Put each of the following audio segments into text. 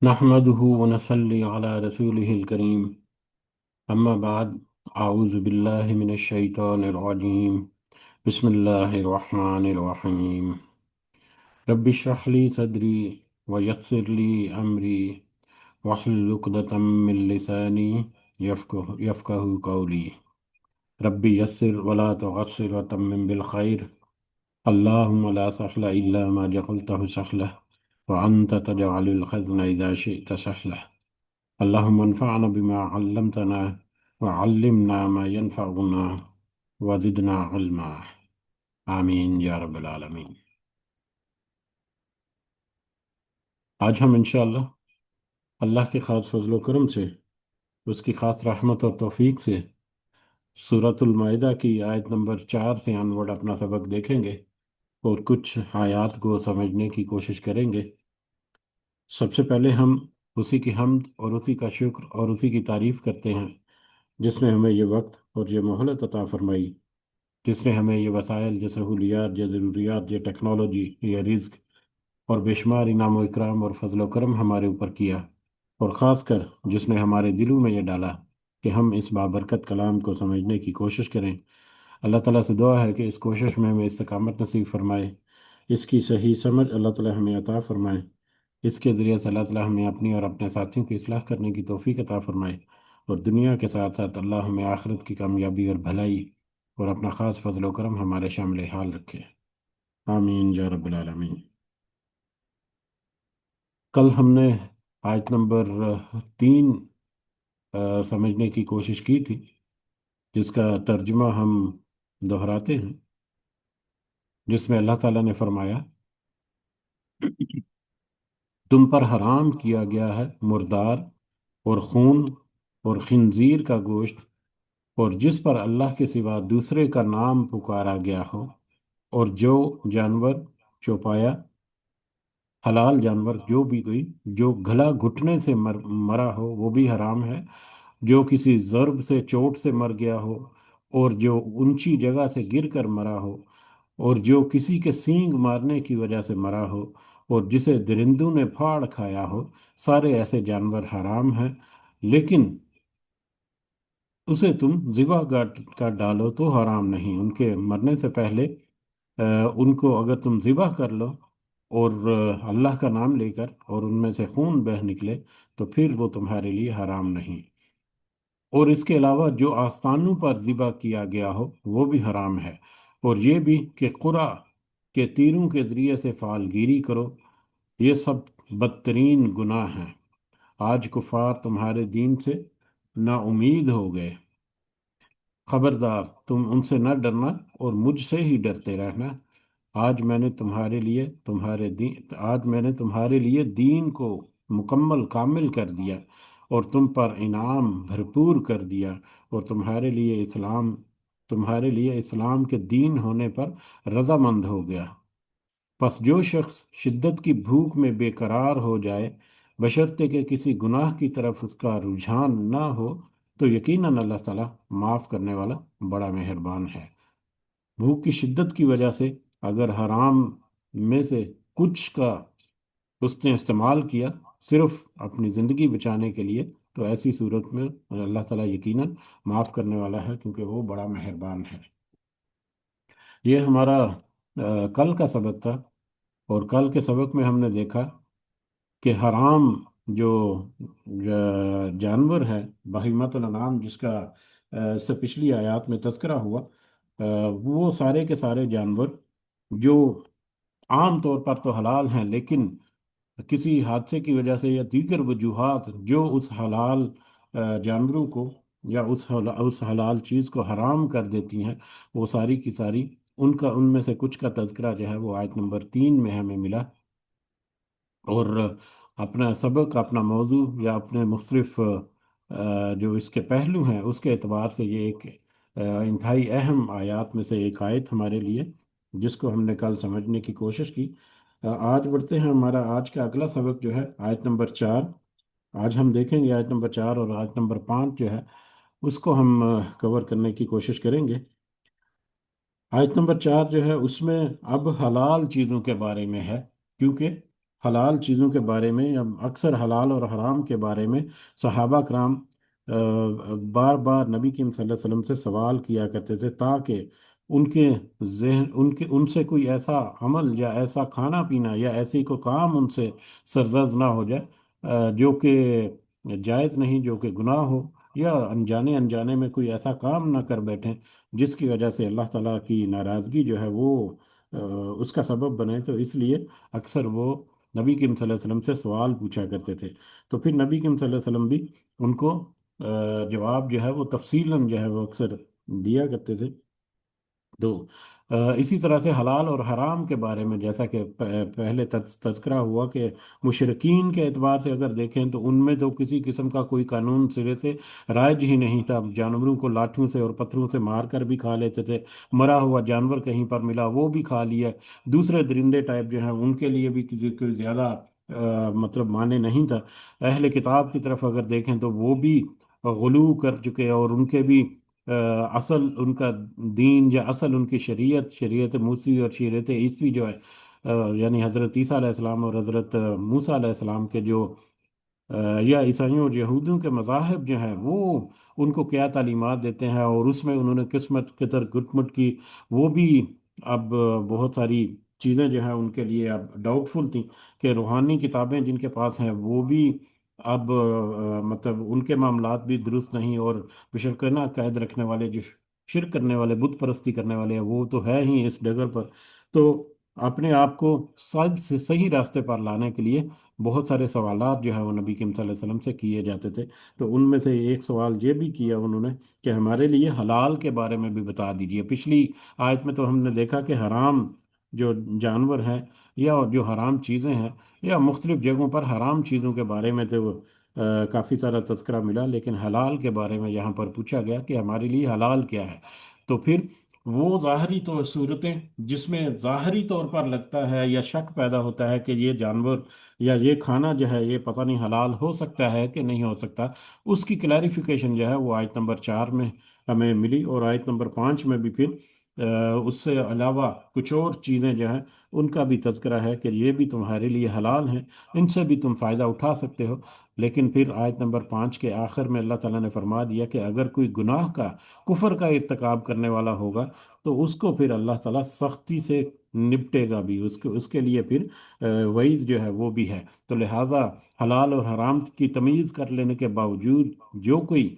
نحمده ونصلي على رسوله الكريم أما بعد. أعوذ بالله من الشيطان الرجيم. بسم الله الرحمن الرحيم. رب اشرح لي صدري ويسر لي أمري واحلل عقدة من لساني يفقه قولي. ربي يسر ولا تعسر وتمم بالخير. اللهم لا سهل إلا ما جعلته سهلا وأنت تجعل الحزن إذا شئت سهلا. اللهم انفعنا بما علمتنا وعلمنا ما ينفعنا وزدنا علما. آمین یا رب العالمین۔ آج ہم انشاءاللہ اللہ کے خاص فضل و کرم سے، اس کی خاص رحمت اور توفیق سے سورۃ المائدہ کی آیت نمبر 4 سے انورڈ اپنا سبق دیکھیں گے اور کچھ آیات کو سمجھنے کی کوشش کریں گے۔ سب سے پہلے ہم اسی کی حمد اور اسی کا شکر اور اسی کی تعریف کرتے ہیں جس نے ہمیں یہ وقت اور یہ مہلت عطا فرمائی، جس نے ہمیں یہ وسائل، یہ سہولیات، یہ ضروریات، یہ ٹیکنالوجی، یہ رزق اور بے شمار انعام و اکرام اور فضل و کرم ہمارے اوپر کیا، اور خاص کر جس نے ہمارے دلوں میں یہ ڈالا کہ ہم اس بابرکت کلام کو سمجھنے کی کوشش کریں۔ اللہ تعالیٰ سے دعا ہے کہ اس کوشش میں ہمیں استقامت نصیب فرمائے، اس کی صحیح سمجھ اللہ تعالیٰ ہمیں عطا فرمائے، اس کے ذریعے سے اللہ تعالیٰ ہمیں اپنی اور اپنے ساتھیوں کی اصلاح کرنے کی توفیق عطا فرمائے، اور دنیا کے ساتھ ساتھ اللہ ہمیں آخرت کی کامیابی اور بھلائی اور اپنا خاص فضل و کرم ہمارے شامل حال رکھے۔ آمین یا رب العالمین۔ کل ہم نے آیت نمبر 3 سمجھنے کی کوشش کی تھی، جس کا ترجمہ ہم دہراتے ہیں، جس میں اللہ تعالیٰ نے فرمایا تم پر حرام کیا گیا ہے مردار اور خون اور خنزیر کا گوشت، اور جس پر اللہ کے سوا دوسرے کا نام پکارا گیا ہو، اور جو جانور چوپایا، حلال جانور جو بھی کوئی جو گلا گھٹنے سے مرا ہو وہ بھی حرام ہے، جو کسی ضرب سے چوٹ سے مر گیا ہو، اور جو اونچی جگہ سے گر کر مرا ہو، اور جو کسی کے سینگ مارنے کی وجہ سے مرا ہو، اور جسے درندوں نے پھاڑ کھایا ہو، سارے ایسے جانور حرام ہیں، لیکن اسے تم ذبح کر ڈالو تو حرام نہیں۔ ان کے مرنے سے پہلے ان کو اگر تم ذبح کر لو اور اللہ کا نام لے کر، اور ان میں سے خون بہہ نکلے، تو پھر وہ تمہارے لیے حرام نہیں۔ اور اس کے علاوہ جو آستانوں پر ذبح کیا گیا ہو وہ بھی حرام ہے، اور یہ بھی کہ قرع کے تیروں کے ذریعے سے فال گیری کرو، یہ سب بدترین گناہ ہیں۔ آج کفار تمہارے دین سے نا امید ہو گئے، خبردار تم ان سے نہ ڈرنا اور مجھ سے ہی ڈرتے رہنا۔ آج میں نے تمہارے لیے دین کو مکمل کامل کر دیا، اور تم پر انعام بھرپور کر دیا، اور تمہارے لیے اسلام کے دین ہونے پر رضامند ہو گیا۔ پس جو شخص شدت کی بھوک میں بے قرار ہو جائے، بشرطے کہ کسی گناہ کی طرف اس کا رجحان نہ ہو، تو یقیناً اللہ تعالیٰ معاف کرنے والا بڑا مہربان ہے۔ بھوک کی شدت کی وجہ سے اگر حرام میں سے کچھ کا اس نے استعمال کیا صرف اپنی زندگی بچانے کے لیے، تو ایسی صورت میں اللہ تعالیٰ یقیناً معاف کرنے والا ہے، کیونکہ وہ بڑا مہربان ہے۔ یہ ہمارا کل کا سبق تھا، اور کل کے سبق میں ہم نے دیکھا کہ حرام جو جانور ہے بہیمۃ الانعام، جس کا سے پچھلی آیات میں تذکرہ ہوا، وہ سارے کے سارے جانور جو عام طور پر تو حلال ہیں، لیکن کسی حادثے کی وجہ سے یا دیگر وجوہات جو اس حلال جانوروں کو یا اس حلال چیز کو حرام کر دیتی ہیں، وہ ساری کی ساری ان میں سے کچھ کا تذکرہ جو ہے وہ آیت نمبر 3 میں ہمیں ملا۔ اور اپنا سبق، اپنا موضوع یا اپنے مختلف جو اس کے پہلو ہیں اس کے اعتبار سے یہ ایک انتہائی اہم آیات میں سے ایک آیت ہمارے لیے، جس کو ہم نے کل سمجھنے کی کوشش کی۔ آج بڑھتے ہیں، ہمارا آج کا اگلا سبق جو ہے آیت نمبر 4۔ آج ہم دیکھیں گے آیت نمبر 4 اور آیت نمبر 5 جو ہے اس کو ہم کور کرنے کی کوشش کریں گے۔ آیت نمبر 4 جو ہے اس میں اب حلال چیزوں کے بارے میں ہے، کیونکہ حلال چیزوں کے بارے میں یا اکثر حلال اور حرام کے بارے میں صحابہ کرام بار بار نبی کریم صلی اللہ علیہ وسلم سے سوال کیا کرتے تھے، تاکہ ان کے ذہن ان سے کوئی ایسا عمل یا ایسا کھانا پینا یا ایسی کوئی کام ان سے سرزد نہ ہو جائے جو کہ جائز نہیں، جو کہ گناہ ہو، یا انجانے انجانے میں کوئی ایسا کام نہ کر بیٹھیں جس کی وجہ سے اللہ تعالیٰ کی ناراضگی جو ہے وہ آ، اس کا سبب بنے۔ تو اس لیے اکثر وہ نبی کریم صلی اللہ علیہ وسلم سے سوال پوچھا کرتے تھے، تو پھر نبی کریم صلی اللہ علیہ وسلم بھی ان کو جواب جو ہے وہ تفصیلاً جو ہے وہ اکثر دیا کرتے تھے۔ تو اسی طرح سے حلال اور حرام کے بارے میں جیسا کہ پہلے تذکرہ ہوا کہ مشرقین کے اعتبار سے اگر دیکھیں تو ان میں تو کسی قسم کا کوئی قانون سرے سے رائج ہی نہیں تھا، جانوروں کو لاٹھیوں سے اور پتھروں سے مار کر بھی کھا لیتے تھے، مرا ہوا جانور کہیں پر ملا وہ بھی کھا لیا، دوسرے درندے ٹائپ جو ہیں ان کے لیے بھی کسی کوئی زیادہ مطلب معنی نہیں تھا۔ اہل کتاب کی طرف اگر دیکھیں تو وہ بھی غلو کر چکے، اور ان کے بھی اصل ان کا دین یا اصل ان کی شریعت موسیٰ اور شریعت عیسوی جو ہے، یعنی حضرت عیسیٰ علیہ السلام اور حضرت موسیٰ علیہ السلام کے جو یا عیسائیوں اور یہودیوں کے مذاہب جو ہیں وہ ان کو کیا تعلیمات دیتے ہیں، اور اس میں انہوں نے قسمت قدر گٹ کی، وہ بھی اب بہت ساری چیزیں جو ہیں ان کے لیے اب ڈاؤٹ فل تھیں، کہ روحانی کتابیں جن کے پاس ہیں وہ بھی اب مطلب ان کے معاملات بھی درست نہیں، اور بشرکنا عقائد رکھنے والے جو شرک کرنے والے بت پرستی کرنے والے ہیں وہ تو ہے ہی اس ڈگر پر۔ تو اپنے آپ کو سچ سے صحیح راستے پر لانے کے لیے بہت سارے سوالات جو ہے وہ نبی کریم صلی اللہ علیہ وسلم سے کیے جاتے تھے۔ تو ان میں سے ایک سوال یہ بھی کیا انہوں نے کہ ہمارے لیے حلال کے بارے میں بھی بتا دیجئے۔ پچھلی آیت میں تو ہم نے دیکھا کہ حرام جو جانور ہیں یا جو حرام چیزیں ہیں، یا مختلف جگہوں پر حرام چیزوں کے بارے میں تو کافی سارا تذکرہ ملا، لیکن حلال کے بارے میں یہاں پر پوچھا گیا کہ ہمارے لیے حلال کیا ہے۔ تو پھر وہ ظاہری طور صورتیں جس میں ظاہری طور پر لگتا ہے یا شک پیدا ہوتا ہے کہ یہ جانور یا یہ کھانا جو ہے یہ پتہ نہیں حلال ہو سکتا ہے کہ نہیں ہو سکتا، اس کی کلیریفیکیشن جو ہے وہ آیت نمبر 4 میں ہمیں ملی، اور آیت نمبر 5 میں بھی پھر اس سے علاوہ کچھ اور چیزیں جو ہیں ان کا بھی تذکرہ ہے کہ یہ بھی تمہارے لیے حلال ہیں، ان سے بھی تم فائدہ اٹھا سکتے ہو۔ لیکن پھر آیت نمبر 5 کے آخر میں اللہ تعالیٰ نے فرما دیا کہ اگر کوئی گناہ کا کفر کا ارتکاب کرنے والا ہوگا تو اس کو پھر اللہ تعالیٰ سختی سے نپٹے گا بھی، اس کے لیے پھر وعید جو ہے وہ بھی ہے۔ تو لہٰذا حلال اور حرام کی تمیز کر لینے کے باوجود جو کوئی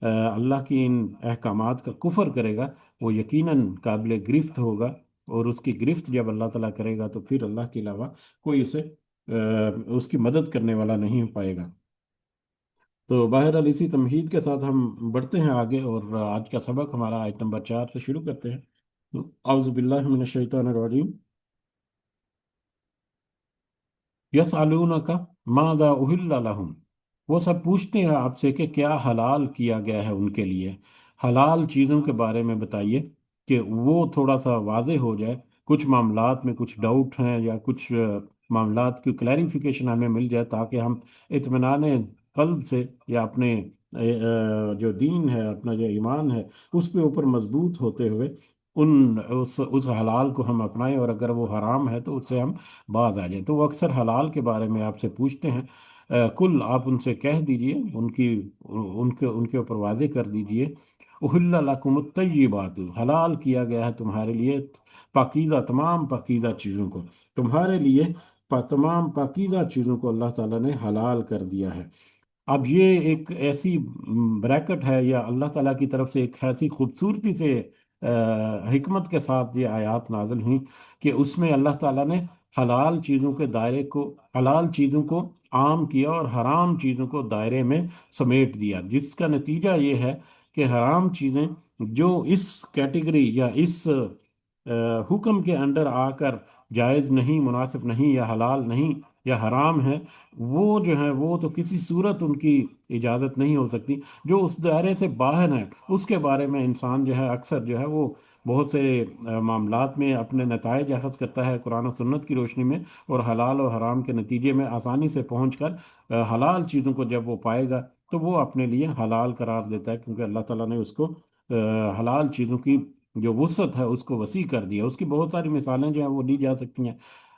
اللہ کی ان احکامات کا کفر کرے گا وہ یقیناً قابل گرفت ہوگا، اور اس کی گرفت جب اللہ تعالیٰ کرے گا تو پھر اللہ کے علاوہ کوئی اسے اس کی مدد کرنے والا نہیں ہو پائے گا۔ تو بہرحال اسی تمہید کے ساتھ ہم بڑھتے ہیں آگے، اور آج کا سبق ہمارا آیت نمبر 4 سے شروع کرتے ہیں۔ اعوذ باللہ من الشیطان الرجیم۔ یسألونک ماذا احل لہم، وہ سب پوچھتے ہیں آپ سے کہ کیا حلال کیا گیا ہے ان کے لیے، حلال چیزوں کے بارے میں بتائیے کہ وہ تھوڑا سا واضح ہو جائے، کچھ معاملات میں کچھ ڈاؤٹ ہیں یا کچھ معاملات کی کلیریفیکیشن ہمیں مل جائے، تاکہ ہم اطمینان قلب سے یا اپنے جو دین ہے، اپنا جو ایمان ہے اس پہ اوپر مضبوط ہوتے ہوئے اس حلال کو ہم اپنائیں، اور اگر وہ حرام ہے تو اس سے ہم باز آ جائیں۔ تو وہ اکثر حلال کے بارے میں آپ سے پوچھتے ہیں، کل آپ ان سے کہہ دیجئے، ان کے اوپر واضح کر دیجئے، احل لکم الطیبات، حلال کیا گیا ہے تمہارے لیے پاکیزہ، تمام پاکیزہ چیزوں کو، تمہارے لیے تمام پاکیزہ چیزوں کو اللہ تعالیٰ نے حلال کر دیا ہے۔ اب یہ ایک ایسی بریکٹ ہے، یا اللہ تعالیٰ کی طرف سے ایک ایسی خوبصورتی سے حکمت کے ساتھ یہ آیات نازل ہوئیں کہ اس میں اللہ تعالیٰ نے حلال چیزوں کے دائرے کو، حلال چیزوں کو عام کیا اور حرام چیزوں کو دائرے میں سمیٹ دیا، جس کا نتیجہ یہ ہے کہ حرام چیزیں جو اس کیٹیگری یا اس حکم کے انڈر آ کر جائز نہیں، مناسب نہیں، یا حلال نہیں یا حرام ہے، وہ جو ہیں وہ تو کسی صورت ان کی اجازت نہیں ہو سکتی۔ جو اس دائرے سے باہر ہیں اس کے بارے میں انسان جو ہے اکثر جو ہے وہ بہت سے معاملات میں اپنے نتائج اخذ کرتا ہے قرآن و سنت کی روشنی میں، اور حلال و حرام کے نتیجے میں آسانی سے پہنچ کر حلال چیزوں کو جب وہ پائے گا تو وہ اپنے لیے حلال قرار دیتا ہے، کیونکہ اللہ تعالیٰ نے اس کو حلال چیزوں کی جو وسعت ہے اس کو وسیع کر دیا۔ اس کی بہت ساری مثالیں جو ہیں وہ لی جا سکتی ہیں۔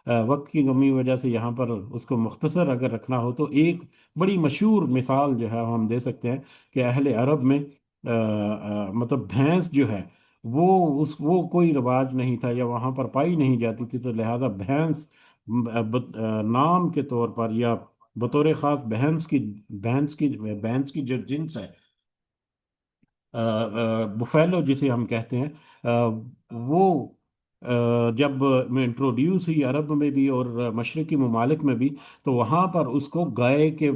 وقت کی کمی کی وجہ سے یہاں پر اس کو مختصر اگر رکھنا ہو تو ایک بڑی مشہور مثال جو ہے وہ ہم دے سکتے ہیں کہ اہل عرب میں مطلب بھینس جو ہے وہ کوئی رواج نہیں تھا یا وہاں پر پائی نہیں جاتی تھی، تو لہذا بھینس نام کے طور پر یا بطور خاص بھینس کی جو جنس ہے، بفیلو جسے ہم کہتے ہیں، وہ جب میں انٹروڈیوس ہوئی عرب میں بھی اور مشرقی ممالک میں بھی، تو وہاں پر اس کو گائے کے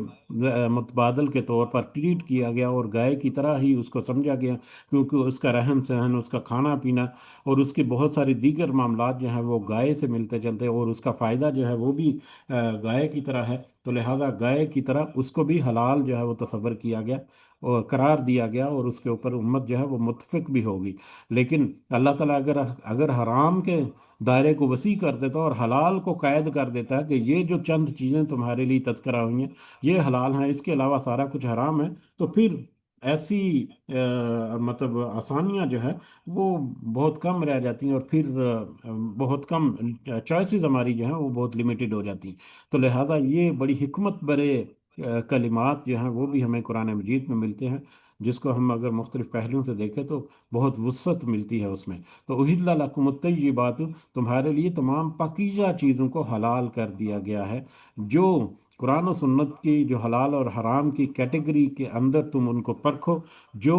متبادل کے طور پر ٹریٹ کیا گیا اور گائے کی طرح ہی اس کو سمجھا گیا، کیونکہ اس کا رہن سہن، اس کا کھانا پینا اور اس کے بہت ساری دیگر معاملات جو ہیں وہ گائے سے ملتے چلتے، اور اس کا فائدہ جو ہے وہ بھی گائے کی طرح ہے، تو لہذا گائے کی طرح اس کو بھی حلال جو ہے وہ تصور کیا گیا اور قرار دیا گیا، اور اس کے اوپر امت جو ہے وہ متفق بھی ہوگی۔ لیکن اللہ تعالیٰ اگر حرام کے دائرے کو وسیع کر دیتا اور حلال کو قید کر دیتا ہے کہ یہ جو چند چیزیں تمہارے لیے تذکرہ ہوئی ہیں یہ حلال ہیں، اس کے علاوہ سارا کچھ حرام ہے، تو پھر ایسی مطلب آسانیاں جو ہے وہ بہت کم رہ جاتی ہیں، اور پھر بہت کم چوائسیز ہماری جو ہیں وہ بہت لمیٹڈ ہو جاتی ہیں۔ تو لہٰذا یہ بڑی حکمت برے کلمات جو ہیں وہ بھی ہمیں قرآن مجید میں ملتے ہیں، جس کو ہم اگر مختلف پہلوؤں سے دیکھیں تو بہت وسعت ملتی ہے اس میں۔ تو احل لکم الطیبات، تمہارے لیے تمام پاکیزہ چیزوں کو حلال کر دیا گیا ہے، جو قرآن و سنت کی جو حلال اور حرام کی کیٹیگری کے اندر تم ان کو پرکھو، جو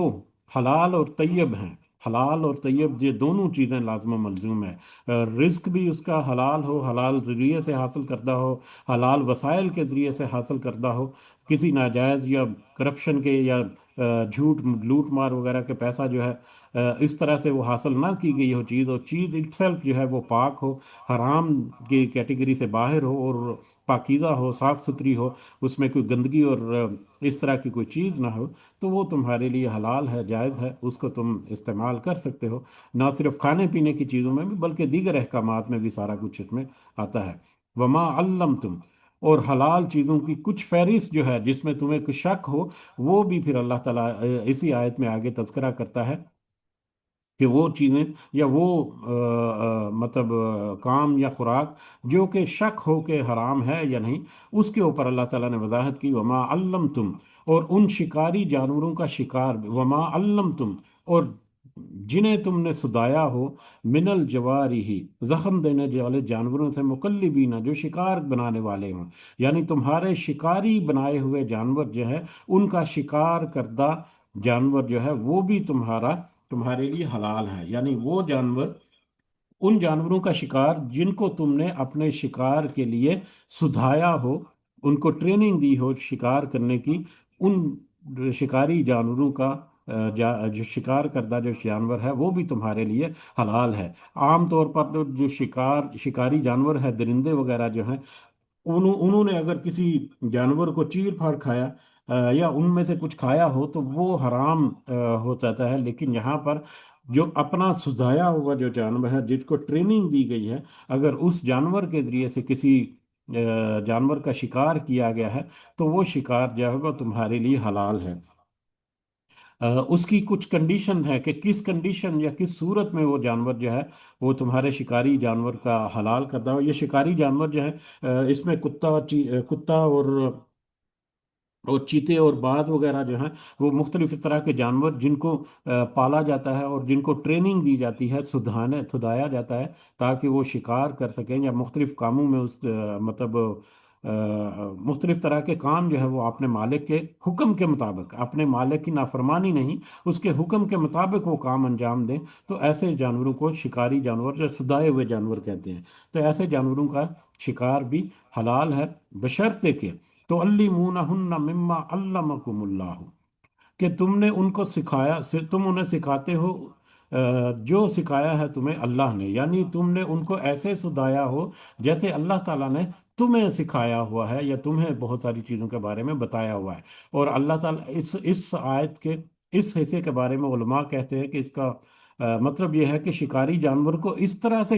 حلال اور طیب ہیں۔ حلال اور طیب یہ دونوں چیزیں لازم و ملزوم ہے، رزق بھی اس کا حلال ہو، حلال ذریعے سے حاصل کردہ ہو، حلال وسائل کے ذریعے سے حاصل کردہ ہو، کسی ناجائز یا کرپشن کے یا جھوٹ لوٹ مار وغیرہ کے پیسہ جو ہے اس طرح سے وہ حاصل نہ کی گئی ہو چیز، اور چیز اٹ سیلف جو ہے وہ پاک ہو، حرام کی کیٹیگری سے باہر ہو اور پاکیزہ ہو، صاف ستھری ہو، اس میں کوئی گندگی اور اس طرح کی کوئی چیز نہ ہو، تو وہ تمہارے لیے حلال ہے، جائز ہے، اس کو تم استعمال کر سکتے ہو، نہ صرف کھانے پینے کی چیزوں میں بھی بلکہ دیگر احکامات میں بھی سارا کچھ اس میں آتا ہے۔ وما علمتم، اور حلال چیزوں کی کچھ فہرست جو ہے جس میں تمہیں کچھ شک ہو، وہ بھی پھر اللہ تعالیٰ اسی آیت میں آگے تذکرہ کرتا ہے کہ وہ چیزیں یا وہ مطلب کام یا خوراک جو کہ شک ہو کہ حرام ہے یا نہیں، اس کے اوپر اللہ تعالیٰ نے وضاحت کی، وما علمتم، اور ان شکاری جانوروں کا شکار وما علمتم، اور جنہیں تم نے سدایا ہو، من الجواری ہی، زخم دینے والے جانوروں سے، مقلبین جو شکار بنانے والے ہوں، یعنی تمہارے شکاری بنائے ہوئے جانور جو ہے ان کا شکار کردہ جانور جو ہے وہ بھی تمہارے لیے حلال ہے، یعنی وہ جانور، ان جانوروں کا شکار جن کو تم نے اپنے شکار کے لیے سدھایا ہو، ان کو ٹریننگ دی ہو شکار کرنے کی، ان شکاری جانوروں کا جو شکار کردہ جو جانور ہے وہ بھی تمہارے لیے حلال ہے۔ عام طور پر تو جو شکاری جانور ہے، درندے وغیرہ جو ہیں، انہوں نے اگر کسی جانور کو چیر پھاڑ کھایا یا ان میں سے کچھ کھایا ہو تو وہ حرام ہو جاتا ہے، لیکن یہاں پر جو اپنا سدھایا ہوا جو جانور ہے، جس کو ٹریننگ دی گئی ہے، اگر اس جانور کے ذریعے سے کسی جانور کا شکار کیا گیا ہے تو وہ شکار جو ہے وہ تمہارے لیے حلال ہے۔ اس کی کچھ کنڈیشن ہے کہ کس کنڈیشن یا کس صورت میں وہ جانور جو ہے وہ تمہارے شکاری جانور کا حلال کرتا ہو۔ یہ شکاری جانور جو ہے اس میں کتا اور چیتے اور باز وغیرہ جو ہیں وہ مختلف اس طرح کے جانور جن کو پالا جاتا ہے اور جن کو ٹریننگ دی جاتی ہے، سدھایا جاتا ہے تاکہ وہ شکار کر سکیں یا مختلف کاموں میں مطلب مختلف طرح کے کام جو ہے وہ اپنے مالک کے حکم کے مطابق، اپنے مالک کی نافرمانی نہیں، اس کے حکم کے مطابق وہ کام انجام دیں، تو ایسے جانوروں کو شکاری جانور یا سدھائے ہوئے جانور کہتے ہیں۔ تو ایسے جانوروں کا شکار بھی حلال ہے، بشرطے کہ تعلمونہن مما علمکم اللہ، کہ تم نے ان کو سکھایا، تم انہیں سکھاتے ہو جو سکھایا ہے تمہیں اللہ نے، یعنی تم نے ان کو ایسے سدھایا ہو جیسے اللہ تعالیٰ نے تمہیں سکھایا ہوا ہے یا تمہیں بہت ساری چیزوں کے بارے میں بتایا ہوا ہے۔ اور اللہ تعالیٰ اس آیت کے اس حصے کے بارے میں علماء کہتے ہیں کہ اس کا مطلب یہ ہے کہ شکاری جانور کو اس طرح سے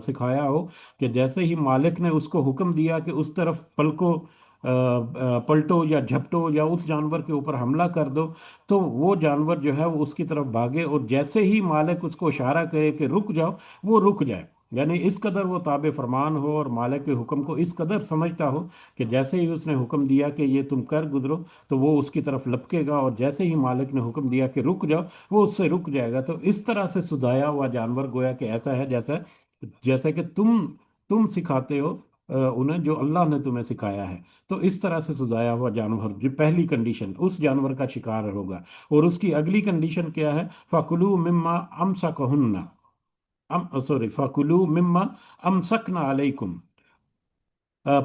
سکھایا ہو کہ جیسے ہی مالک نے اس کو حکم دیا کہ اس طرف پلٹو یا جھپٹو یا اس جانور کے اوپر حملہ کر دو، تو وہ جانور جو ہے وہ اس کی طرف بھاگے، اور جیسے ہی مالک اس کو اشارہ کرے کہ رک جاؤ، وہ رک جائے۔ یعنی اس قدر وہ تابع فرمان ہو اور مالک کے حکم کو اس قدر سمجھتا ہو کہ جیسے ہی اس نے حکم دیا کہ یہ تم کر گزرو تو وہ اس کی طرف لپکے گا، اور جیسے ہی مالک نے حکم دیا کہ رک جاؤ وہ اس سے رک جائے گا۔ تو اس طرح سے سدھایا ہوا جانور گویا کہ ایسا ہے جیسا جیسا کہ تم سکھاتے ہو انہیں جو اللہ نے تمہیں سکھایا ہے۔ تو اس طرح سے سدھایا ہوا جانور، جو پہلی کنڈیشن اس جانور کا شکار ہوگا۔ اور اس کی اگلی کنڈیشن کیا ہے؟ فَكُلُوا مِمَّا أَمْسَكَهُنَّ سوری فَكُلُوا مِمَّا أَمْسَكْنَا عَلَيْكُمْ،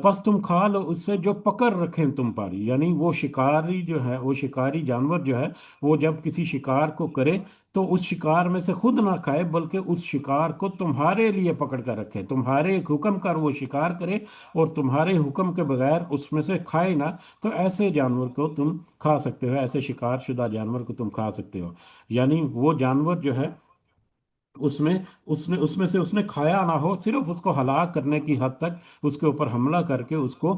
پس تم کھا لو اس سے جو پکڑ رکھیں تم پر۔ یعنی وہ شکاری جو ہے، وہ شکاری جانور جو ہے، وہ جب کسی شکار کو کرے تو اس شکار میں سے خود نہ کھائے، بلکہ اس شکار کو تمہارے لیے پکڑ کر رکھے، تمہارے ایک حکم کر وہ شکار کرے اور تمہارے حکم کے بغیر اس میں سے کھائے نہ۔ تو ایسے جانور کو تم کھا سکتے ہو، ایسے شکار شدہ جانور کو تم کھا سکتے ہو۔ یعنی وہ جانور جو ہے اس نے کھایا نہ ہو، صرف اس کو ہلاک کرنے کی حد تک اس کے اوپر حملہ کر کے اس کو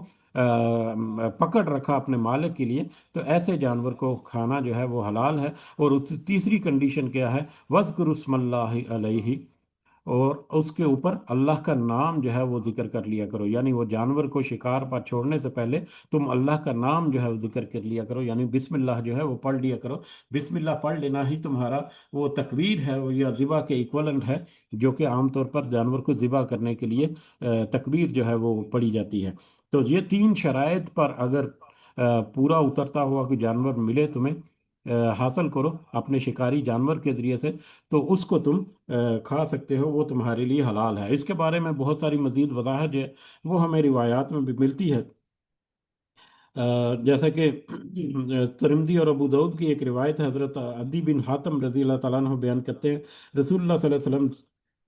پکڑ رکھا اپنے مالک کے لیے، تو ایسے جانور کو کھانا جو ہے وہ حلال ہے۔ اور تیسری کنڈیشن کیا ہے؟ وَاذْكُرُوا اسْمَ اللَّهِ عَلَيْهِ، اور اس کے اوپر اللہ کا نام جو ہے وہ ذکر کر لیا کرو۔ یعنی وہ جانور کو شکار پر چھوڑنے سے پہلے تم اللہ کا نام جو ہے وہ ذکر کر لیا کرو، یعنی بسم اللہ جو ہے وہ پڑھ لیا کرو۔ بسم اللہ پڑھ لینا ہی تمہارا وہ تکبیر ہے، وہ یا ذبح کے ایکولنٹ ہے، جو کہ عام طور پر جانور کو ذبح کرنے کے لیے تکبیر جو ہے وہ پڑھی جاتی ہے۔ تو یہ تین شرائط پر اگر پورا اترتا ہوا کوئی جانور ملے تمہیں، حاصل کرو اپنے شکاری جانور کے ذریعے سے، تو اس کو تم کھا سکتے ہو، وہ تمہارے لیے حلال ہے۔ اس کے بارے میں بہت ساری مزید وضاحت جو ہے وہ ہمیں روایات میں بھی ملتی ہے، جیسا کہ ترمذی اور ابو داؤد کی ایک روایت ہے، حضرت عدی بن حاتم رضی اللہ تعالیٰ عنہ بیان کرتے ہیں، رسول اللہ صلی اللہ علیہ وسلم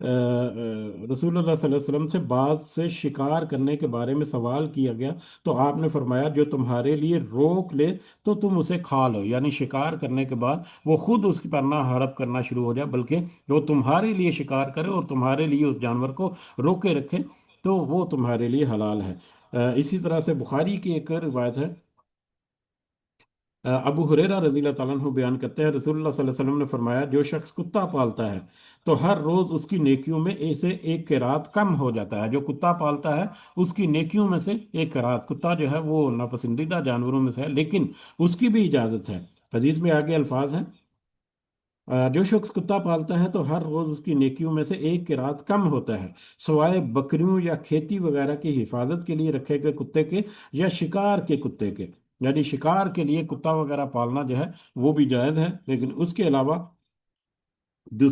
رسول اللہ صلی اللہ علیہ وسلم سے بعض سے شکار کرنے کے بارے میں سوال کیا گیا، تو آپ نے فرمایا جو تمہارے لیے روک لے تو تم اسے کھا لو۔ یعنی شکار کرنے کے بعد وہ خود اس پر نہ حرب کرنا شروع ہو جائے، بلکہ وہ تمہارے لیے شکار کرے اور تمہارے لیے اس جانور کو روکے رکھے، تو وہ تمہارے لیے حلال ہے۔ اسی طرح سے بخاری کی ایک روایت ہے، ابو ہریرہ رضی اللہ تعالیٰ عنہ بیان کرتے ہیں، رسول اللہ صلی اللہ علیہ وسلم نے فرمایا جو شخص کتا پالتا ہے تو ہر روز اس کی نیکیوں میں اسے ایک قرات کم ہو جاتا ہے۔ جو کتا پالتا ہے اس کی نیکیوں میں سے ایک قرات، کتا جو ہے وہ ناپسندیدہ جانوروں میں سے ہے لیکن اس کی بھی اجازت ہے۔ حدیث میں آگے الفاظ ہیں، جو شخص کتا پالتا ہے تو ہر روز اس کی نیکیوں میں سے ایک قرات کم ہوتا ہے، سوائے بکریوں یا کھیتی وغیرہ کی حفاظت کے لیے رکھے گئے کتے کے یا شکار کے کتے کے۔ یعنی شکار کے لیے کتا وغیرہ پالنا جو ہے وہ بھی جائز ہے، لیکن اس کے علاوہ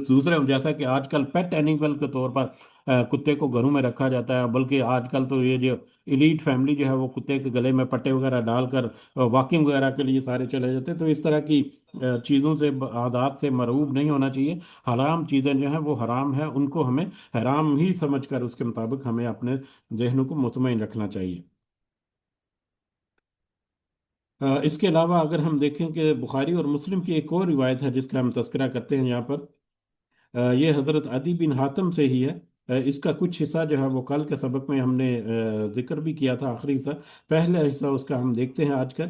دوسرے جیسا کہ آج کل پیٹ اینیمل کے طور پر کتے کو گھروں میں رکھا جاتا ہے، بلکہ آج کل تو یہ جو ایلیٹ فیملی جو ہے وہ کتے کے گلے میں پٹے وغیرہ ڈال کر واکنگ وغیرہ کے لیے سارے چلے جاتے ہیں۔ تو اس طرح کی چیزوں سے، عادات سے مرعوب نہیں ہونا چاہیے۔ حرام چیزیں جو ہیں وہ حرام ہیں، ان کو ہمیں حرام ہی سمجھ کر اس کے مطابق ہمیں اپنے ذہنوں کو مطمئن رکھنا چاہیے۔ اس کے علاوہ اگر ہم دیکھیں کہ بخاری اور مسلم کی ایک اور روایت ہے جس کا ہم تذکرہ کرتے ہیں یہاں پر، یہ حضرت عدی بن حاتم سے ہی ہے۔ اس کا کچھ حصہ جو ہے وہ کل کے سبق میں ہم نے ذکر بھی کیا تھا، آخری حصہ، پہلا حصہ اس کا ہم دیکھتے ہیں آج کا۔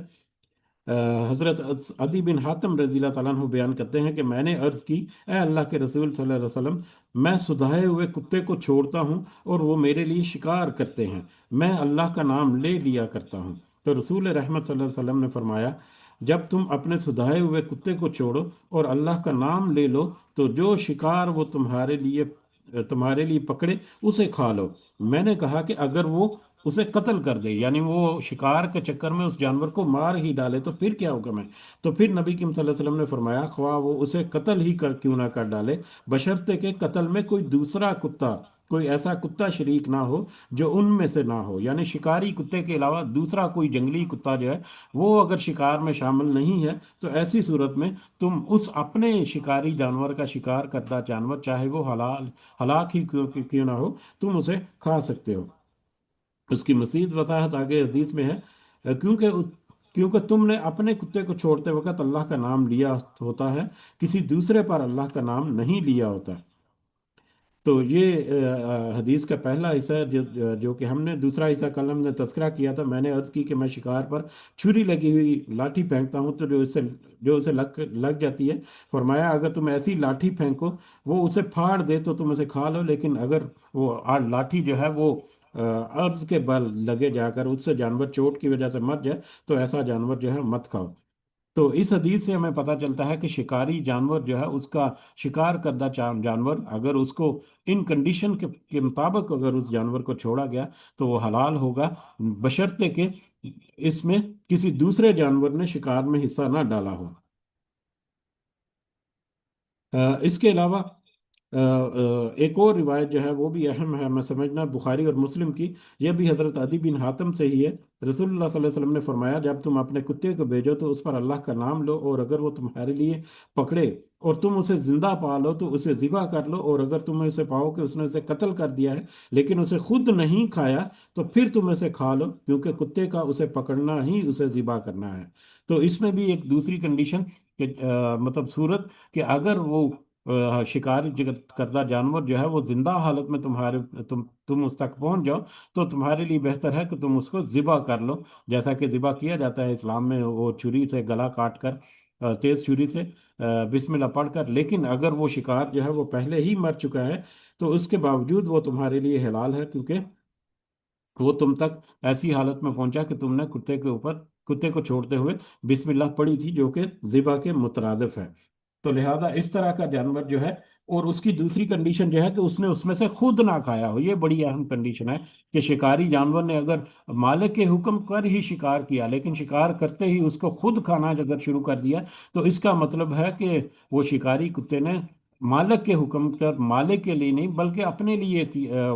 حضرت عدی بن حاتم رضی اللہ تعالیٰ عنہ بیان کرتے ہیں کہ میں نے عرض کی، اے اللہ کے رسول صلی اللہ علیہ وسلم، میں سدھائے ہوئے کتے کو چھوڑتا ہوں اور وہ میرے لیے شکار کرتے ہیں، میں اللہ کا نام لے لیا کرتا ہوں۔ تو رسول رحمت صلی اللہ علیہ وسلم نے فرمایا، جب تم اپنے سدھائے ہوئے کتے کو چھوڑو اور اللہ کا نام لے لو تو جو شکار وہ تمہارے لیے پکڑے اسے کھا لو۔ میں نے کہا کہ اگر وہ اسے قتل کر دے، یعنی وہ شکار کے چکر میں اس جانور کو مار ہی ڈالے، تو پھر کیا حکم ہے؟ تو پھر نبی کریم صلی اللہ علیہ وسلم نے فرمایا، خواہ وہ اسے قتل ہی کیوں نہ کر ڈالے، بشرطے کہ قتل میں کوئی دوسرا کتا، کوئی ایسا کتا شریک نہ ہو جو ان میں سے نہ ہو۔ یعنی شکاری کتے کے علاوہ دوسرا کوئی جنگلی کتا جو ہے وہ اگر شکار میں شامل نہیں ہے، تو ایسی صورت میں تم اس اپنے شکاری جانور کا شکار کردہ جانور، چاہے وہ ہلاک ہی کیوں نہ ہو، تم اسے کھا سکتے ہو۔ اس کی مزید وضاحت آگے حدیث میں ہے، کیونکہ تم نے اپنے کتے کو چھوڑتے وقت اللہ کا نام لیا ہوتا ہے، کسی دوسرے پر اللہ کا نام نہیں لیا ہوتا۔ تو یہ حدیث کا پہلا حصہ ہے جو کہ ہم نے، دوسرا حصہ کل ہم نے تذکرہ کیا تھا، میں نے عرض کی کہ میں شکار پر چھری لگی ہوئی لاٹھی پھینکتا ہوں تو جو اسے لگ جاتی ہے، فرمایا اگر تم ایسی لاٹھی پھینکو وہ اسے پھاڑ دے تو تم اسے کھا لو، لیکن اگر وہ لاٹھی جو ہے وہ عرض کے بل لگے جا کر اس سے جانور چوٹ کی وجہ سے مر جائے تو ایسا جانور جو ہے مت کھاؤ۔ تو اس حدیث سے ہمیں پتہ چلتا ہے کہ شکاری جانور جو ہے اس کا شکار کردہ جانور اگر اس کو ان کنڈیشن کے مطابق اگر اس جانور کو چھوڑا گیا تو وہ حلال ہوگا، بشرطے کہ اس میں کسی دوسرے جانور نے شکار میں حصہ نہ ڈالا ہو۔ اس کے علاوہ ایک اور روایت جو ہے وہ بھی اہم ہے، میں سمجھنا بخاری اور مسلم کی، یہ بھی حضرت عدی بن حاتم سے ہی ہے۔ رسول اللہ صلی اللہ علیہ وسلم نے فرمایا جب تم اپنے کتے کو بھیجو تو اس پر اللہ کا نام لو، اور اگر وہ تمہارے لیے پکڑے اور تم اسے زندہ پا لو تو اسے ذبح کر لو، اور اگر تم اسے پاؤ کہ اس نے اسے قتل کر دیا ہے لیکن اسے خود نہیں کھایا تو پھر تم اسے کھا لو، کیونکہ کتے کا اسے پکڑنا ہی اسے ذبح کرنا ہے۔ تو اس میں بھی ایک دوسری کنڈیشن کہ مطلب صورت کہ اگر وہ شکار کردہ جانور جو ہے وہ زندہ حالت میں تم اس تک پہنچ جاؤ تو تمہارے لیے بہتر ہے کہ تم اس کو ذبح کر لو، جیسا کہ ذبح کیا جاتا ہے اسلام میں، وہ چھری سے گلا کاٹ کر، تیز چھری سے بسم اللہ پڑھ کر۔ لیکن اگر وہ شکار جو ہے وہ پہلے ہی مر چکا ہے تو اس کے باوجود وہ تمہارے لیے حلال ہے، کیونکہ وہ تم تک ایسی حالت میں پہنچا کہ تم نے کتے کو چھوڑتے ہوئے بسم اللہ پڑھی تھی، جو کہ ذبح کے مترادف ہے۔ تو لہذا اس طرح کا جانور جو ہے، اور اس کی دوسری کنڈیشن جو ہے کہ اس نے اس میں سے خود نہ کھایا ہو، یہ بڑی اہم کنڈیشن ہے کہ شکاری جانور نے اگر مالک کے حکم پر ہی شکار کیا لیکن شکار کرتے ہی اس کو خود کھانا اگر شروع کر دیا تو اس کا مطلب ہے کہ وہ شکاری کتے نے مالک کے حکم پر، مالک کے لیے نہیں بلکہ اپنے لیے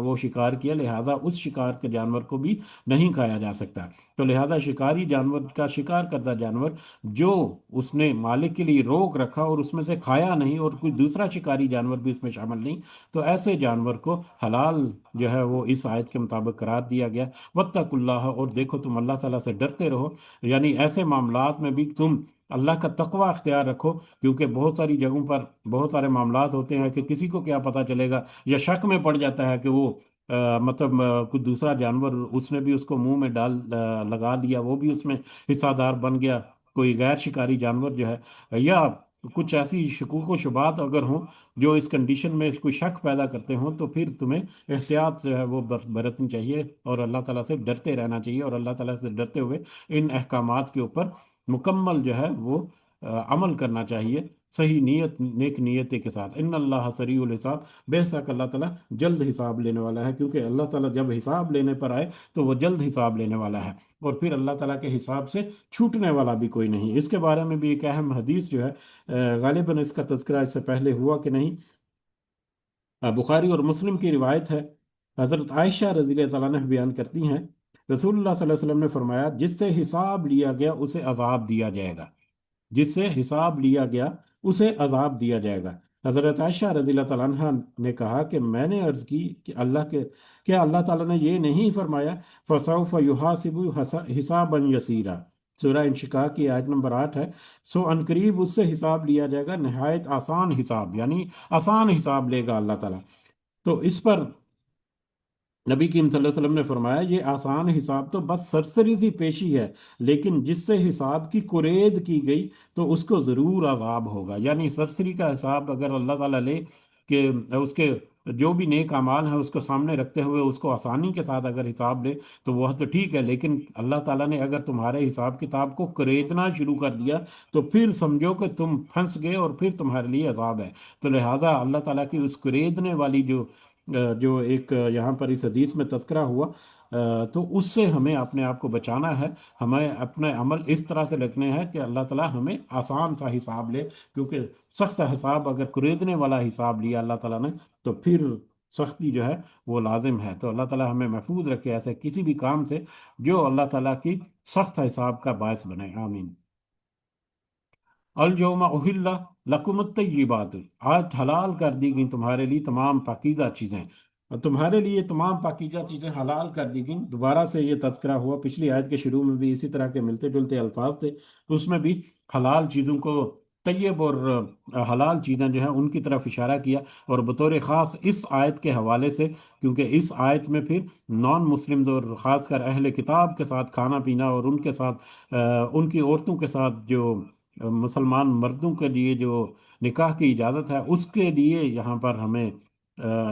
وہ شکار کیا، لہذا اس شکار کے جانور کو بھی نہیں کھایا جا سکتا۔ تو لہذا شکاری جانور کا شکار کردہ جانور جو اس نے مالک کے لیے روک رکھا اور اس میں سے کھایا نہیں اور کوئی دوسرا شکاری جانور بھی اس میں شامل نہیں، تو ایسے جانور کو حلال جو ہے وہ اس آیت کے مطابق قرار دیا گیا۔ واتقوا اللہ، اور دیکھو تم اللہ تعالیٰ سے ڈرتے رہو، یعنی ایسے معاملات میں بھی تم اللہ کا تقوی اختیار رکھو، کیونکہ بہت ساری جگہوں پر بہت سارے معاملات ہوتے ہیں کہ کسی کو کیا پتہ چلے گا، یا شک میں پڑ جاتا ہے کہ وہ مطلب کوئی دوسرا جانور اس نے بھی اس کو منہ میں لگا دیا، وہ بھی اس میں حصہ دار بن گیا، کوئی غیر شکاری جانور جو ہے، یا کچھ ایسی شکوک و شبہات اگر ہوں جو اس کنڈیشن میں کوئی شک پیدا کرتے ہوں، تو پھر تمہیں احتیاط جو ہے وہ برتنی چاہیے اور اللہ تعالیٰ سے ڈرتے رہنا چاہیے، اور اللہ تعالیٰ سے ڈرتے ہوئے ان احکامات کے اوپر مکمل جو ہے وہ عمل کرنا چاہیے، صحیح نیت، نیک نیتی کے ساتھ۔ ان اللہ سریع الحساب، بے شک اللہ تعالیٰ جلد حساب لینے والا ہے، کیونکہ اللہ تعالیٰ جب حساب لینے پر آئے تو وہ جلد حساب لینے والا ہے، اور پھر اللہ تعالیٰ کے حساب سے چھوٹنے والا بھی کوئی نہیں۔ اس کے بارے میں بھی ایک اہم حدیث جو ہے، غالباً اس کا تذکرہ اس سے پہلے ہوا کہ نہیں، بخاری اور مسلم کی روایت ہے، حضرت عائشہ رضی اللہ تعالیٰ عنہ بیان کرتی ہیں رسول اللہ صلی اللہ علیہ وسلم نے فرمایا جس سے حساب لیا گیا اسے عذاب دیا جائے گا، جس سے حساب لیا گیا اسے عذاب دیا جائے گا۔ حضرت عائشہ رضی اللہ تعالیٰ عنہ نے کہا کہ میں نے عرض کی کہ کیا اللہ تعالیٰ نے یہ نہیں فرمایا فَسَوْفَ يُحَاسِبُ حِسَابًا يَسِيرًا؟ سورہ انشقاق کی آیت نمبر 8 ہے، سو عنقریب اس سے حساب لیا جائے گا نہایت آسان حساب، یعنی آسان حساب لے گا اللہ تعالیٰ۔ تو اس پر نبی کریم صلی اللہ علیہ وسلم نے فرمایا یہ آسان حساب تو بس سرسری سی پیشی ہے، لیکن جس سے حساب کی کرید کی گئی تو اس کو ضرور عذاب ہوگا، یعنی سرسری کا حساب اگر اللہ تعالیٰ لے کہ اس کے جو بھی نیک اعمال ہیں اس کو سامنے رکھتے ہوئے اس کو آسانی کے ساتھ اگر حساب لے تو وہ تو ٹھیک ہے، لیکن اللہ تعالیٰ نے اگر تمہارے حساب کتاب کو کریدنا شروع کر دیا تو پھر سمجھو کہ تم پھنس گئے اور پھر تمہارے لیے عذاب ہے۔ تو لہٰذا اللہ تعالیٰ کی اس کریدنے والی جو ایک یہاں پر اس حدیث میں تذکرہ ہوا، تو اس سے ہمیں اپنے آپ کو بچانا ہے، ہمیں اپنے عمل اس طرح سے لکھنے ہیں کہ اللہ تعالیٰ ہمیں آسان سا حساب لے، کیونکہ سخت حساب اگر خریدنے والا حساب لیا اللہ تعالیٰ نے تو پھر سختی جو ہے وہ لازم ہے۔ تو اللہ تعالیٰ ہمیں محفوظ رکھے ایسے کسی بھی کام سے جو اللہ تعالیٰ کی سخت حساب کا باعث بنے، آمین۔ الجوم احل لکم الطیبات، آج حلال کر دی گئی تمہارے لیے تمام پاکیزہ چیزیں، اور تمہارے لیے تمام پاکیزہ چیزیں حلال کر دی گئیں۔ دوبارہ سے یہ تذکرہ ہوا، پچھلی آیت کے شروع میں بھی اسی طرح کے ملتے جلتے الفاظ تھے، اس میں بھی حلال چیزوں کو طیب اور حلال چیزیں جو ہیں ان کی طرف اشارہ کیا، اور بطور خاص اس آیت کے حوالے سے، کیونکہ اس آیت میں پھر نان مسلم اور خاص کر اہل کتاب کے ساتھ کھانا پینا، اور ان کے ساتھ ان کی عورتوں کے ساتھ جو مسلمان مردوں کے لیے جو نکاح کی اجازت ہے، اس کے لیے یہاں پر ہمیں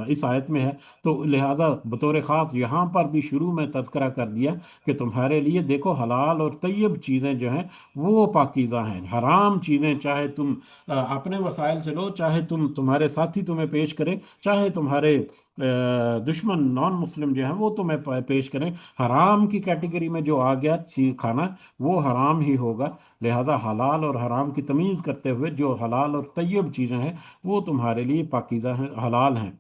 اس آیت میں ہے، تو لہذا بطور خاص یہاں پر بھی شروع میں تذکرہ کر دیا کہ تمہارے لیے دیکھو حلال اور طیب چیزیں جو ہیں وہ پاکیزہ ہیں، حرام چیزیں چاہے تم اپنے وسائل سے لو، چاہے تمہارے ساتھی تمہیں پیش کرے، چاہے تمہارے دشمن نان مسلم جو ہیں وہ تمہیں پیش کریں، حرام کی کیٹیگری میں جو آ گیا چیز کھانا وہ حرام ہی ہوگا۔ لہذا حلال اور حرام کی تمیز کرتے ہوئے جو حلال اور طیب چیزیں ہیں وہ تمہارے لیے پاکیزہ ہیں، حلال ہیں،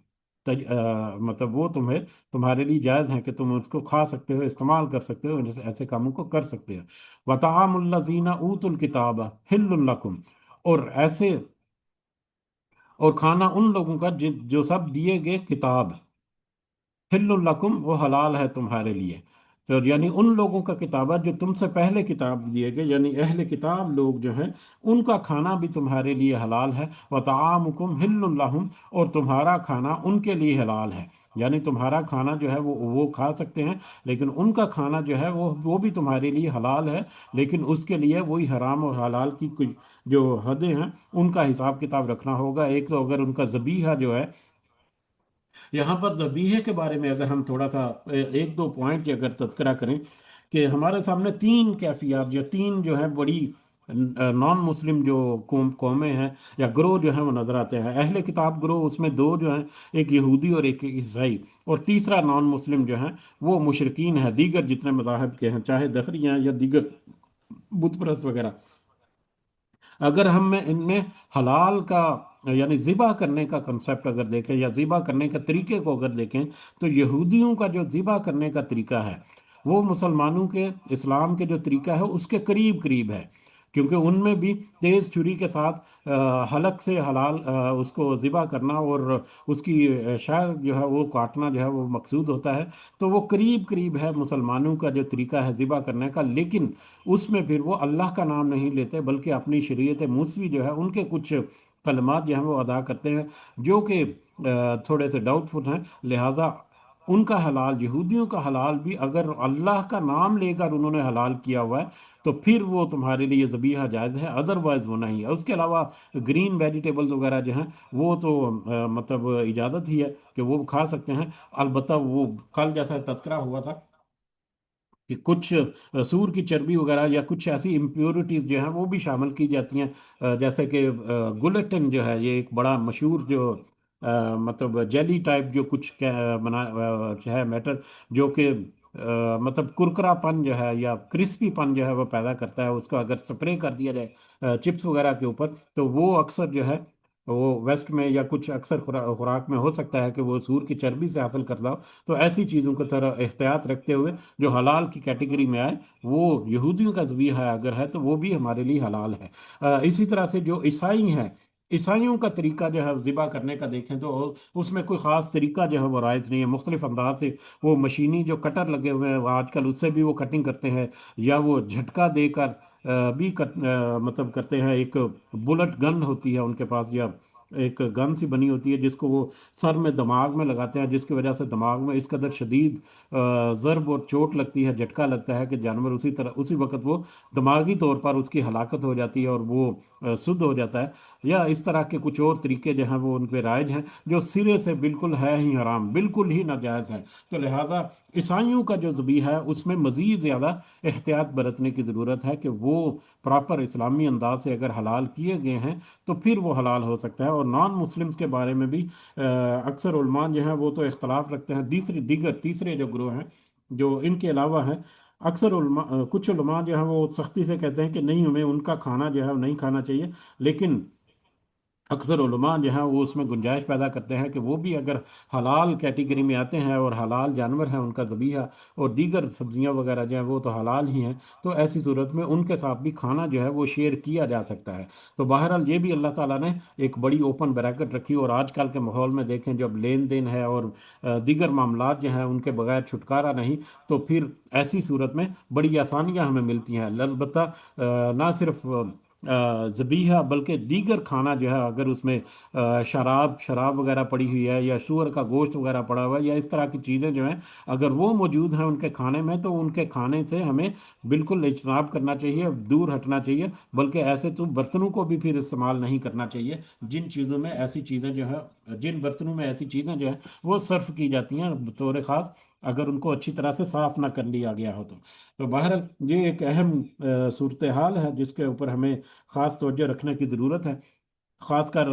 مطلب وہ تمہارے لیے جائز ہیں کہ تم اس کو کھا سکتے ہو، استعمال کر سکتے ہو، ایسے کاموں کو کر سکتے ہو۔ وَطَعَامُ الَّذِينَ أُوتُوا الْكِتَابَ حِلٌّ لَكُمْ، اور ایسے، اور کھانا ان لوگوں کا جو سب دیے گئے کتاب، حل الکم وہ حلال ہے تمہارے لیے، تو یعنی ان لوگوں کا کتابت جو تم سے پہلے کتاب دیے گئے، یعنی اہل کتاب لوگ جو ہیں ان کا کھانا بھی تمہارے لیے حلال ہے، وطعامکم حل لہم، اور تمہارا کھانا ان کے لیے حلال ہے، یعنی تمہارا کھانا جو ہے وہ کھا سکتے ہیں، لیکن ان کا کھانا جو ہے وہ بھی تمہارے لیے حلال ہے، لیکن اس کے لیے وہی حرام اور حلال کی کچھ جو حدیں ہیں ان کا حساب کتاب رکھنا ہوگا۔ ایک تو اگر ان کا ذبیحہ جو ہے، یہاں پر ذبیحے کے بارے میں اگر ہم تھوڑا سا ایک دو پوائنٹ اگر تذکرہ کریں، کہ ہمارے سامنے تین کیفیات، جو تین جو ہیں بڑی نان مسلم جو قومیں ہیں یا گروہ جو ہیں وہ نظر آتے ہیں، اہل کتاب گروہ، اس میں دو جو ہیں، ایک یہودی اور ایک عیسائی، اور تیسرا نان مسلم جو ہیں وہ مشرکین ہیں، دیگر جتنے مذاہب کے ہیں، چاہے دہری ہیں یا دیگر بت پرست وغیرہ۔ اگر ہم میں ان میں حلال کا یعنی ذبح کرنے کا کنسیپٹ اگر دیکھیں یا ذبح کرنے کے طریقے کو اگر دیکھیں، تو یہودیوں کا جو ذبح کرنے کا طریقہ ہے وہ مسلمانوں کے اسلام کے جو طریقہ ہے اس کے قریب قریب ہے، کیونکہ ان میں بھی تیز چھری کے ساتھ حلق سے حلال اس کو ذبح کرنا اور اس کی شاہ جو ہے وہ کاٹنا جو ہے وہ مقصود ہوتا ہے، تو وہ قریب قریب ہے مسلمانوں کا جو طریقہ ہے ذبح کرنے کا، لیکن اس میں پھر وہ اللہ کا نام نہیں لیتے بلکہ اپنی شریعت موسوی جو ہے ان کے کچھ کلمات جو ہیں وہ ادا کرتے ہیں، جو کہ تھوڑے سے ڈاؤٹ فل ہیں، لہٰذا ان کا حلال، یہودیوں کا حلال بھی اگر اللہ کا نام لے کر انہوں نے حلال کیا ہوا ہے تو پھر وہ تمہارے لیے ذبیحہ جائز ہے، ادروائز وہ نہیں ہے۔ اس کے علاوہ گرین ویجیٹیبلز وغیرہ جو ہیں وہ تو مطلب اجازت ہی ہے کہ وہ کھا سکتے ہیں، البتہ وہ کل جیسا تذکرہ ہوا تھا کہ کچھ سور کی چربی وغیرہ یا کچھ ایسی امپیورٹیز جو ہیں وہ بھی شامل کی جاتی ہیں، جیسے کہ گلٹن جو ہے، یہ ایک بڑا مشہور جو مطلب جیلی ٹائپ جو کچھ بنا ہے میٹر، جو کہ مطلب کرکرا پن جو ہے یا کرسپی پن جو ہے وہ پیدا کرتا ہے، اس کو اگر سپرے کر دیا جائے چپس وغیرہ کے اوپر، تو وہ اکثر جو ہے وہ ویسٹ میں یا کچھ اکثر خوراک میں ہو سکتا ہے کہ وہ سور کی چربی سے حاصل کرتا ہو، تو ایسی چیزوں کو طرح احتیاط رکھتے ہوئے جو حلال کی کیٹیگری میں آئے، وہ یہودیوں کا ذبیحہ اگر ہے تو وہ بھی ہمارے لیے حلال ہے۔ اسی طرح سے جو عیسائی ہیں، عیسائیوں کا طریقہ جو ہے ذبح کرنے کا دیکھیں تو اس میں کوئی خاص طریقہ جو ہے وہ رائج نہیں ہے، مختلف انداز سے وہ مشینی جو کٹر لگے ہوئے ہیں آج کل اس سے بھی وہ کٹنگ کرتے ہیں، یا وہ جھٹکا دے کر بھی مطلب کرتے ہیں، ایک بلٹ گن ہوتی ہے ان کے پاس، یا ایک گن سی بنی ہوتی ہے جس کو وہ سر میں دماغ میں لگاتے ہیں، جس کی وجہ سے دماغ میں اس قدر شدید ضرب اور چوٹ لگتی ہے، جھٹکا لگتا ہے کہ جانور اسی وقت وہ دماغی طور پر اس کی ہلاکت ہو جاتی ہے اور وہ سدھ ہو جاتا ہے، یا اس طرح کے کچھ اور طریقے جو ہیں وہ ان پہ رائج ہیں جو سرے سے بالکل ہے ہی حرام، بالکل ہی ناجائز ہے۔ تو لہٰذا عیسائیوں کا جو ذبیحہ ہے اس میں مزید زیادہ احتیاط برتنے کی ضرورت ہے کہ وہ پراپر اسلامی انداز سے اگر حلال کیے گئے ہیں تو پھر وہ حلال ہو سکتا ہے۔ اور نان مسلمز کے بارے میں بھی اکثر علماء جو ہیں وہ تو اختلاف رکھتے ہیں، تیسرے جو گروہ ہیں جو ان کے علاوہ ہیں، اکثر علماء کچھ علماء جو ہیں وہ سختی سے کہتے ہیں کہ نہیں، ہمیں ان کا کھانا جو ہے وہ نہیں کھانا چاہیے، لیکن اکثر علماء جو ہیں وہ اس میں گنجائش پیدا کرتے ہیں کہ وہ بھی اگر حلال کیٹیگری میں آتے ہیں اور حلال جانور ہیں ان کا ذبیحہ، اور دیگر سبزیاں وغیرہ جو ہیں وہ تو حلال ہی ہیں، تو ایسی صورت میں ان کے ساتھ بھی کھانا جو ہے وہ شیئر کیا جا سکتا ہے۔ تو بہرحال یہ بھی اللہ تعالیٰ نے ایک بڑی اوپن بریکٹ رکھی، اور آج کل کے ماحول میں دیکھیں جب لین دین ہے اور دیگر معاملات جو ہیں ان کے بغیر چھٹکارا نہیں، تو پھر ایسی صورت میں بڑی آسانیاں ہمیں ملتی ہیں، البتہ نہ صرف ذبیحہ بلکہ دیگر کھانا جو ہے، اگر اس میں شراب شراب وغیرہ پڑی ہوئی ہے یا سور کا گوشت وغیرہ پڑا ہوا ہے یا اس طرح کی چیزیں جو ہیں، اگر وہ موجود ہیں ان کے کھانے میں، تو ان کے کھانے سے ہمیں بالکل اجتناب کرنا چاہیے، دور ہٹنا چاہیے، بلکہ ایسے تو برتنوں کو بھی پھر استعمال نہیں کرنا چاہیے جن چیزوں میں ایسی چیزیں جو ہے، جن برتنوں میں ایسی چیزیں جو ہیں وہ صرف کی جاتی ہیں بطور خاص، اگر ان کو اچھی طرح سے صاف نہ کر لیا گیا ہو تو بہرحال یہ ایک اہم صورتحال ہے جس کے اوپر ہمیں خاص توجہ رکھنے کی ضرورت ہے، خاص کر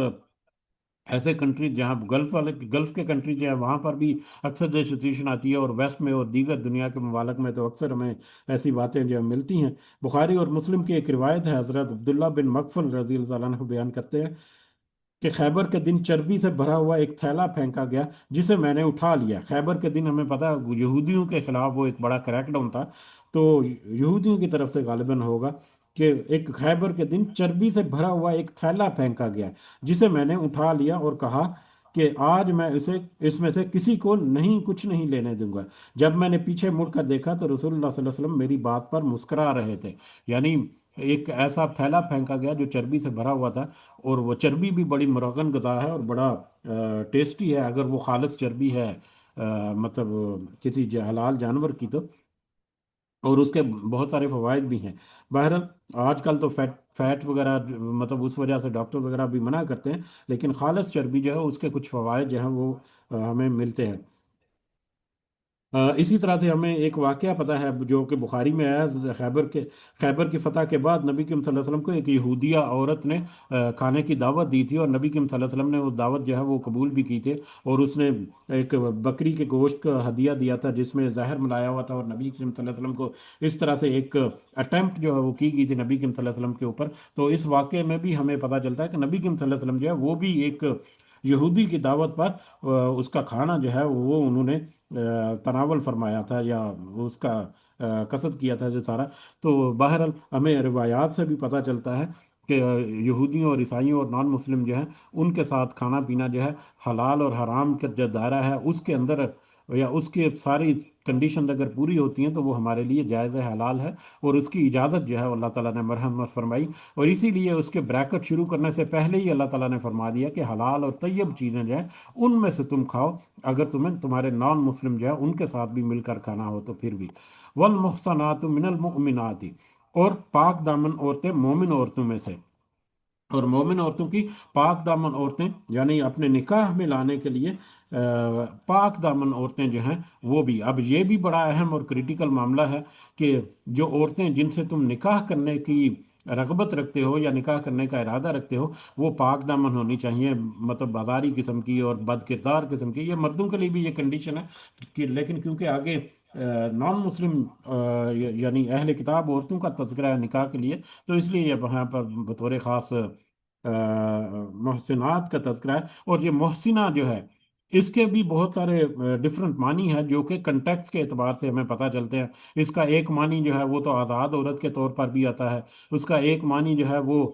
ایسے کنٹریز جہاں گلف کے کنٹریز جو ہیں وہاں پر بھی اکثر جو سچویشن آتی ہے، اور ویسٹ میں اور دیگر دنیا کے ممالک میں تو اکثر ہمیں ایسی باتیں جو ملتی ہیں۔ بخاری اور مسلم کی ایک روایت ہے، حضرت عبداللہ بن مغفل رضی اللہ عنہ بیان کرتے ہیں کہ خیبر کے دن چربی سے بھرا ہوا ایک تھیلا پھینکا گیا جسے میں نے اٹھا لیا۔ خیبر کے دن ہمیں پتا ہے یہودیوں کے خلاف وہ ایک بڑا کریک ڈاؤن تھا، تو یہودیوں کی طرف سے غالباً ہوگا کہ ایک خیبر کے دن چربی سے بھرا ہوا ایک تھیلا پھینکا گیا جسے میں نے اٹھا لیا اور کہا کہ آج میں اس میں سے کسی کو نہیں، کچھ نہیں لینے دوں گا۔ جب میں نے پیچھے مڑ کر دیکھا تو رسول اللہ صلی اللہ علیہ وسلم میری بات پر مسکرا رہے تھے، یعنی ایک ایسا تھیلا پھینکا گیا جو چربی سے بھرا ہوا تھا، اور وہ چربی بھی بڑی مروغن غذا ہے اور بڑا ٹیسٹی ہے اگر وہ خالص چربی ہے، مطلب کسی حلال جانور کی تو، اور اس کے بہت سارے فوائد بھی ہیں۔ بہرحال آج کل تو فیٹ وغیرہ مطلب اس وجہ سے ڈاکٹر وغیرہ بھی منع کرتے ہیں، لیکن خالص چربی جو ہے اس کے کچھ فوائد جو ہیں وہ ہمیں ملتے ہیں۔ اسی طرح سے ہمیں ایک واقعہ پتا ہے جو کہ بخاری میں آیا ہے، خیبر کی فتح کے بعد نبی کریم صلی اللہ علیہ وسلم کو ایک یہودیہ عورت نے کھانے کی دعوت دی تھی، اور نبی کریم صلی اللہ علیہ وسلم نے وہ دعوت جو ہے وہ قبول بھی کی تھی، اور اس نے ایک بکری کے گوشت کا ہدیہ دیا تھا جس میں زہر ملایا ہوا تھا، اور نبی کریم صلی اللہ علیہ وسلم کو اس طرح سے ایک اٹیمپٹ جو ہے وہ کی گئی تھی نبی کریم صلی اللہ علیہ وسلم کے اوپر۔ تو اس واقعے میں بھی ہمیں پتہ چلتا ہے کہ نبی کریم صلی اللہ علیہ وسلم جو ہے وہ بھی ایک یہودی کی دعوت پر اس کا کھانا جو ہے وہ انہوں نے تناول فرمایا تھا، یا اس کا قصد کیا تھا جو سارا۔ تو بہرحال ہمیں روایات سے بھی پتہ چلتا ہے کہ یہودیوں اور عیسائیوں اور نان مسلم جو ہیں ان کے ساتھ کھانا پینا جو ہے حلال اور حرام کا جو دائرہ ہے اس کے اندر، یا اس کے ساری کنڈیشن اگر پوری ہوتی ہیں تو وہ ہمارے لیے جائز حلال ہے، اور اس کی اجازت جو ہے اللہ تعالیٰ نے مرحمت فرمائی، اور اسی لیے اس کے بریکٹ شروع کرنے سے پہلے ہی اللہ تعالیٰ نے فرما دیا کہ حلال اور طیب چیزیں جو ہیں ان میں سے تم کھاؤ، اگر تمہیں تمہارے نان مسلم جو ہے ان کے ساتھ بھی مل کر کھانا ہو تو پھر بھی۔ والمحصنات من المؤمنات، اور پاک دامن عورتیں مومن عورتوں میں سے، اور مومن عورتوں کی پاک دامن عورتیں یعنی اپنے نکاح میں لانے کے لیے پاک دامن عورتیں جو ہیں وہ بھی، اب یہ بھی بڑا اہم اور کریٹیکل معاملہ ہے کہ جو عورتیں جن سے تم نکاح کرنے کی رغبت رکھتے ہو یا نکاح کرنے کا ارادہ رکھتے ہو وہ پاک دامن ہونی چاہیے، مطلب بازاری قسم کی اور بد کردار قسم کی۔ یہ مردوں کے لیے بھی یہ کنڈیشن ہے کہ، لیکن کیونکہ آگے نان مسلم یعنی اہل کتاب عورتوں کا تذکرہ ہے نکاح کے لیے، تو اس لیے یہ وہاں پر بطور خاص محسنات کا تذکرہ ہے، اور یہ محسنہ جو ہے اس کے بھی بہت سارے ڈفرنٹ معنی ہیں جو کہ کنٹیکس کے اعتبار سے ہمیں پتہ چلتے ہیں۔ اس کا ایک معنی جو ہے وہ تو آزاد عورت کے طور پر بھی آتا ہے، اس کا ایک معنی جو ہے وہ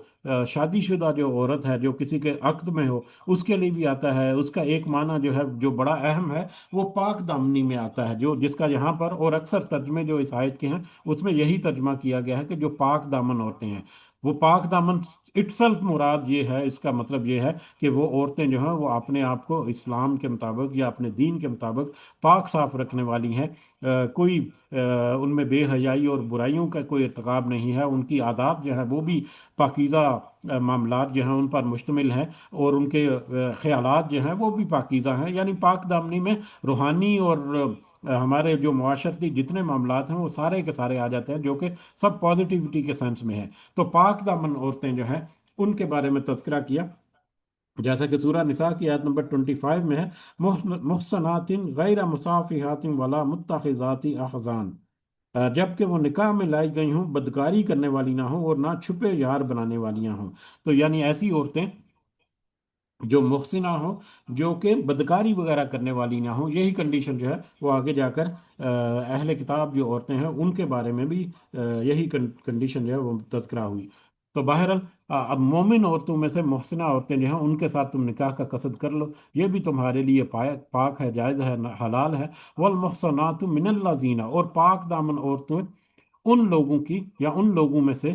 شادی شدہ جو عورت ہے جو کسی کے عقد میں ہو اس کے لیے بھی آتا ہے، اس کا ایک معنی جو ہے جو بڑا اہم ہے وہ پاک دامنی میں آتا ہے، جو جس کا یہاں پر اور اکثر ترجمے جو اس آیت کے ہیں اس میں یہی ترجمہ کیا گیا ہے کہ جو پاک دامن عورتیں ہیں، وہ پاک دامن اٹ سیلف مراد یہ ہے، اس کا مطلب یہ ہے کہ وہ عورتیں جو ہیں وہ اپنے آپ کو اسلام کے مطابق یا اپنے دین کے مطابق پاک صاف رکھنے والی ہیں، کوئی ان میں بے حیائی اور برائیوں کا کوئی ارتکاب نہیں ہے، ان کی عادات جو ہے وہ بھی پاکیزہ معاملات جو ہیں ان پر مشتمل ہیں، اور ان کے خیالات جو ہیں وہ بھی پاکیزہ ہیں، یعنی پاک دامنی میں روحانی اور ہمارے جو معاشرتی جتنے معاملات ہیں وہ سارے کے سارے آ جاتے ہیں جو کہ سب پازیٹیوٹی کے سینس میں ہے۔ تو پاک دامن عورتیں جو ہیں ان کے بارے میں تذکرہ کیا، جیسا کہ سورہ نساء کی آیت نمبر 25 میں ہے، محسنات غیر مصافحات ولا متخذات اخذان، جبکہ وہ نکاح میں لائی گئی ہوں بدکاری کرنے والی نہ ہوں اور نہ چھپے یار بنانے والیاں ہوں۔ تو یعنی ایسی عورتیں جو محسنہ ہوں، جو کہ بدکاری وغیرہ کرنے والی نہ ہوں، یہی کنڈیشن جو ہے وہ آگے جا کر اہل کتاب جو عورتیں ہیں ان کے بارے میں بھی یہی کنڈیشن جو ہے وہ تذکرہ ہوئی۔ تو بہرحال اب مومن عورتوں میں سے محسنہ عورتیں جو ہیں ان کے ساتھ تم نکاح کا قصد کر لو، یہ بھی تمہارے لیے پاک ہے، جائز ہے، حلال ہے۔ والمحصنات من الذین، اور پاک دامن عورتیں ان لوگوں کی یا ان لوگوں میں سے